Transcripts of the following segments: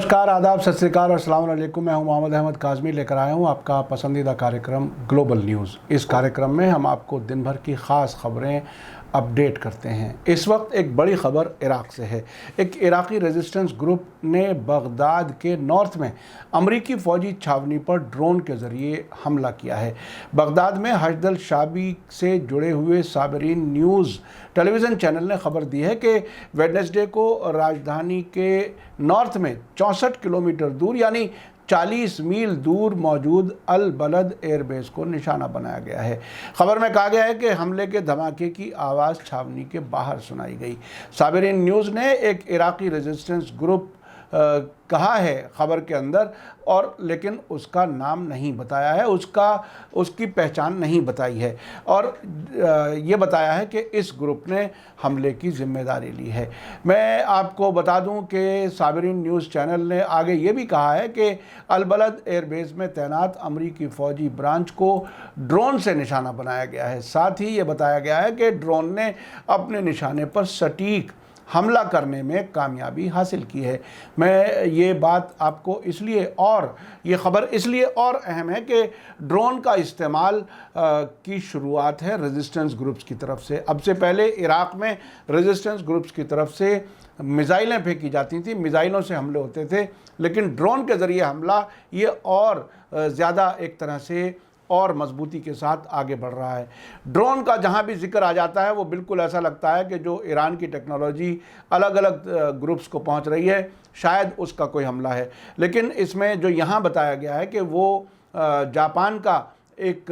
नमस्कार, आदाब, सत श्री अकाल और अस्सलाम वालेकुम। मैं हूं मोहम्मद अहमद काज़मी, लेकर आया हूं आपका पसंदीदा कार्यक्रम ग्लोबल न्यूज़। इस कार्यक्रम में हम आपको दिन भर की ख़ास ख़बरें अपडेट करते हैं। इस वक्त एक बड़ी ख़बर इराक़ से है। एक इराक़ी रेजिस्टेंस ग्रुप ने बगदाद के नॉर्थ में अमरीकी फ़ौजी छावनी पर ड्रोन के ज़रिए हमला किया है। बगदाद में हशदल शाबी से जुड़े हुए साबरीन न्यूज़ टेलीविज़न चैनल ने खबर दी है कि वेडनेसडे को राजधानी के नॉर्थ में 64 किलोमीटर दूर यानी 40 मील दूर मौजूद अल बलद एयरबेस को निशाना बनाया गया है। खबर में कहा गया है कि हमले के धमाके की आवाज़ छावनी के बाहर सुनाई गई। साबरीन न्यूज़ ने एक इराक़ी रेजिस्टेंस ग्रुप कहा है खबर के अंदर, और लेकिन उसका नाम नहीं बताया है, उसकी पहचान नहीं बताई है, और ये बताया है कि इस ग्रुप ने हमले की जिम्मेदारी ली है। मैं आपको बता दूं कि साबरीन न्यूज़ चैनल ने आगे ये भी कहा है कि अल बलद एयरबेस में तैनात अमरीकी फ़ौजी ब्रांच को ड्रोन से निशाना बनाया गया है। साथ ही ये बताया गया है कि ड्रोन ने अपने निशाने पर सटीक हमला करने में कामयाबी हासिल की है। मैं ये बात आपको इसलिए, और ये ख़बर इसलिए और अहम है कि ड्रोन का इस्तेमाल की शुरुआत है रेजिस्टेंस ग्रुप्स की तरफ से। अब से पहले इराक़ में रेजिस्टेंस ग्रुप्स की तरफ से मिज़ाइलें फेंकी जाती थी, मिज़ाइलों से हमले होते थे, लेकिन ड्रोन के ज़रिए हमला ये और ज़्यादा एक तरह से और मजबूती के साथ आगे बढ़ रहा है। ड्रोन का जहाँ भी जिक्र आ जाता है वो बिल्कुल ऐसा लगता है कि जो ईरान की टेक्नोलॉजी अलग अलग ग्रुप्स को पहुँच रही है, शायद उसका कोई हमला है। लेकिन इसमें जो यहाँ बताया गया है कि वो जापान का एक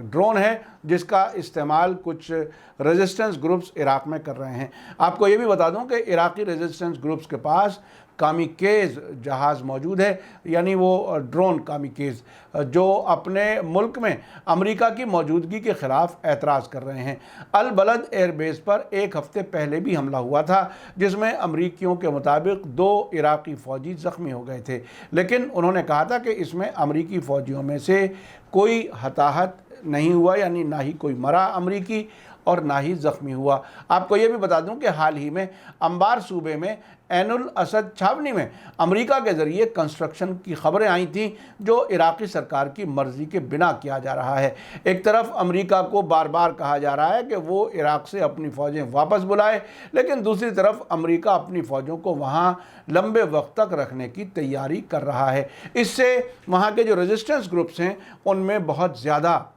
ड्रोन है जिसका इस्तेमाल कुछ रेजिस्टेंस ग्रुप्स इराक़ में कर रहे हैं। आपको ये भी बता दूं कि इराक़ी रेजिस्टेंस ग्रुप्स के पास कामिकेज़ जहाज़ मौजूद है, यानी वो ड्रोन कामिकेज़ जो अपने मुल्क में अमेरिका की मौजूदगी के ख़िलाफ़ एतराज़ कर रहे हैं। अल बलद एयरबेस पर एक हफ़्ते पहले भी हमला हुआ था, जिसमें अमरीकियों के मुताबिक 2 इराक़ी फ़ौजी ज़ख्मी हो गए थे, लेकिन उन्होंने कहा था कि इसमें अमरीकी फ़ौजियों में से कोई हताहत नहीं हुआ, यानी ना ही कोई मरा अमरीकी और ना ही ज़ख्मी हुआ। आपको ये भी बता दूं कि हाल ही में अंबार सूबे में ऐनुल असद छावनी में अमेरिका के ज़रिए कंस्ट्रक्शन की खबरें आई थीं, जो इराक़ी सरकार की मर्ज़ी के बिना किया जा रहा है। एक तरफ अमेरिका को बार बार कहा जा रहा है कि वो इराक़ से अपनी फ़ौजें वापस बुलाए, लेकिन दूसरी तरफ अमेरिका अपनी फ़ौजों को वहाँ लंबे वक्त तक रखने की तैयारी कर रहा है। इससे वहाँ के जो रेजिस्टेंस ग्रुप्स हैं उनमें बहुत ज़्यादा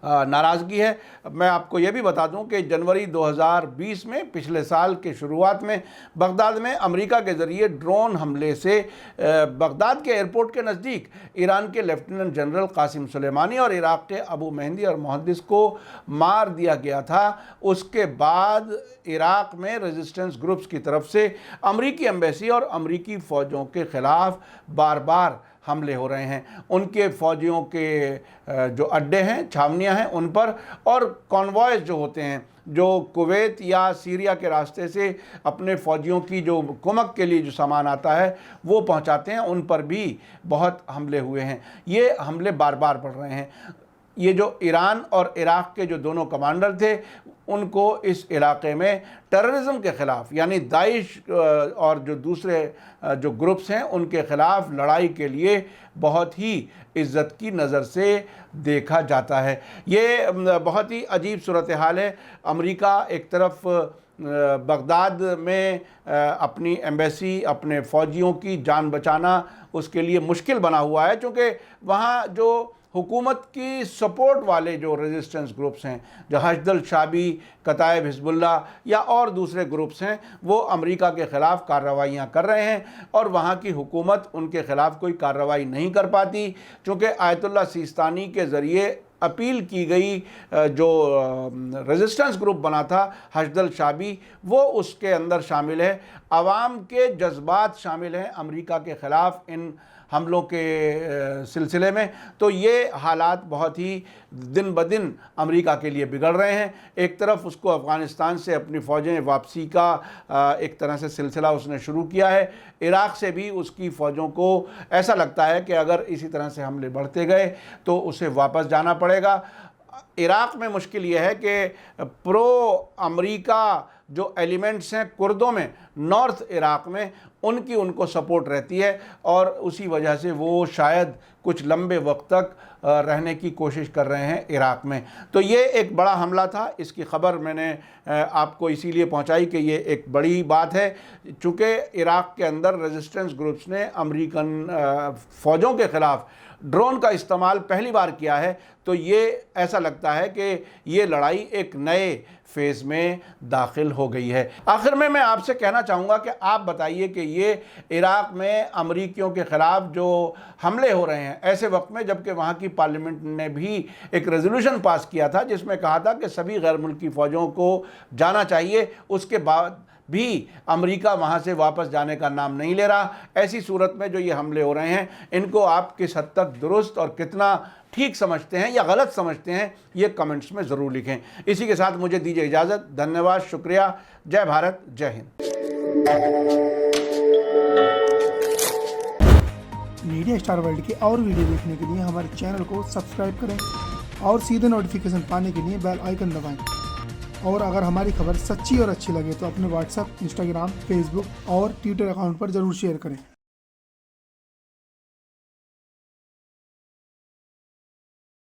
नाराज़गी है। मैं आपको ये भी बता दूं कि जनवरी 2020 में, पिछले साल के शुरुआत में, बगदाद में अमेरिका के ज़रिए ड्रोन हमले से बगदाद के एयरपोर्ट के नज़दीक ईरान के लेफ्टिनेंट जनरल कासिम सुलेमानी और इराक़ के अबू मेहंदी और मुहद्दिस को मार दिया गया था। उसके बाद इराक़ में रेजिस्टेंस ग्रुप्स की तरफ से अमरीकी एम्बेसी और अमरीकी फ़ौजों के ख़िलाफ़ बार बार हमले हो रहे हैं। उनके फ़ौजियों के जो अड्डे हैं, छावनियां हैं, उन पर, और कॉन्वॉयज़ जो होते हैं जो कुवैत या सीरिया के रास्ते से अपने फ़ौजियों की जो कुमक के लिए जो सामान आता है वो पहुंचाते हैं, उन पर भी बहुत हमले हुए हैं। ये हमले बार बार बढ़ रहे हैं। ये जो ईरान और इराक़ के जो दोनों कमांडर थे, उनको इस इलाके में टेररिज्म के ख़िलाफ़, यानी दाइश और जो दूसरे जो ग्रुप्स हैं उनके ख़िलाफ़ लड़ाई के लिए बहुत ही इज़्ज़त की नज़र से देखा जाता है। ये बहुत ही अजीब सूरत हाल है। अमेरिका एक तरफ बगदाद में अपनी एम्बेसी, अपने फ़ौजियों की जान बचाना उसके लिए मुश्किल बना हुआ है, क्योंकि वहाँ जो हुकूमत की सपोर्ट वाले जो रेजिस्टेंस ग्रुप्स हैं, जो हशदल शाबी, कताइब हिज़्बुल्लाह या और दूसरे ग्रुप्स हैं, वो अमेरिका के ख़िलाफ़ कार्रवाइयाँ कर रहे हैं, और वहाँ की हुकूमत उनके ख़िलाफ़ कोई कार्रवाई नहीं कर पाती, क्योंकि आयतुल्लाह सिस्तानी के ज़रिए अपील की गई जो रेजिस्टेंस ग्रुप बना था हशदल शाबी, वो उसके अंदर शामिल है। आवाम के जज्बात शामिल हैं अमेरिका के ख़िलाफ़ इन हमलों के सिलसिले में। तो ये हालात बहुत ही दिन ब दिन अमेरिका के लिए बिगड़ रहे हैं। एक तरफ उसको अफ़गानिस्तान से अपनी फ़ौजें वापसी का एक तरह से सिलसिला उसने शुरू किया है। इराक़ से भी उसकी फ़ौजों को ऐसा लगता है कि अगर इसी तरह से हमले बढ़ते गए तो उसे वापस जाना पड़ेगा। इराक़ में मुश्किल ये है कि प्रो अमरीका जो एलिमेंट्स हैं कुर्दों में, नॉर्थ इराक़ में, उनकी उनको सपोर्ट रहती है और उसी वजह से वो शायद कुछ लंबे वक्त तक रहने की कोशिश कर रहे हैं इराक़ में। तो ये एक बड़ा हमला था, इसकी ख़बर मैंने आपको इसीलिए पहुंचाई कि ये एक बड़ी बात है, चूँकि इराक़ के अंदर रेजिस्टेंस ग्रुप्स ने अमेरिकन फ़ौजों के ख़िलाफ़ ड्रोन का इस्तेमाल पहली बार किया है। तो ये ऐसा लगता है कि ये लड़ाई एक नए फ़ेज़ में दाखिल हो गई है। आखिर में मैं आपसे कहना चाहूँगा कि आप बताइए कि ये इराक़ में अमरीकियों के ख़िलाफ़ जो हमले हो रहे हैं ऐसे वक्त में, जबकि वहाँ की पार्लियामेंट ने भी एक रेजोल्यूशन पास किया था जिसमें कहा था कि सभी गैर मुल्की फ़ौजों को जाना चाहिए, उसके बाद भी अमेरिका वहाँ से वापस जाने का नाम नहीं ले रहा। ऐसी सूरत में जो ये हमले हो रहे हैं, इनको आप किस हद तक दुरुस्त और कितना ठीक समझते हैं या गलत समझते हैं, ये कमेंट्स में ज़रूर लिखें। इसी के साथ मुझे दीजिए इजाज़त। धन्यवाद, शुक्रिया। जय भारत, जय हिंद। मीडिया स्टार वर्ल्ड के और वीडियो देखने के लिए हमारे चैनल को सब्सक्राइब करें और सीधे नोटिफिकेशन पाने के लिए बेल आइकन दबाएं। और अगर हमारी खबर सच्ची और अच्छी लगे तो अपने व्हाट्सएप, इंस्टाग्राम, फेसबुक और ट्विटर अकाउंट पर ज़रूर शेयर करें।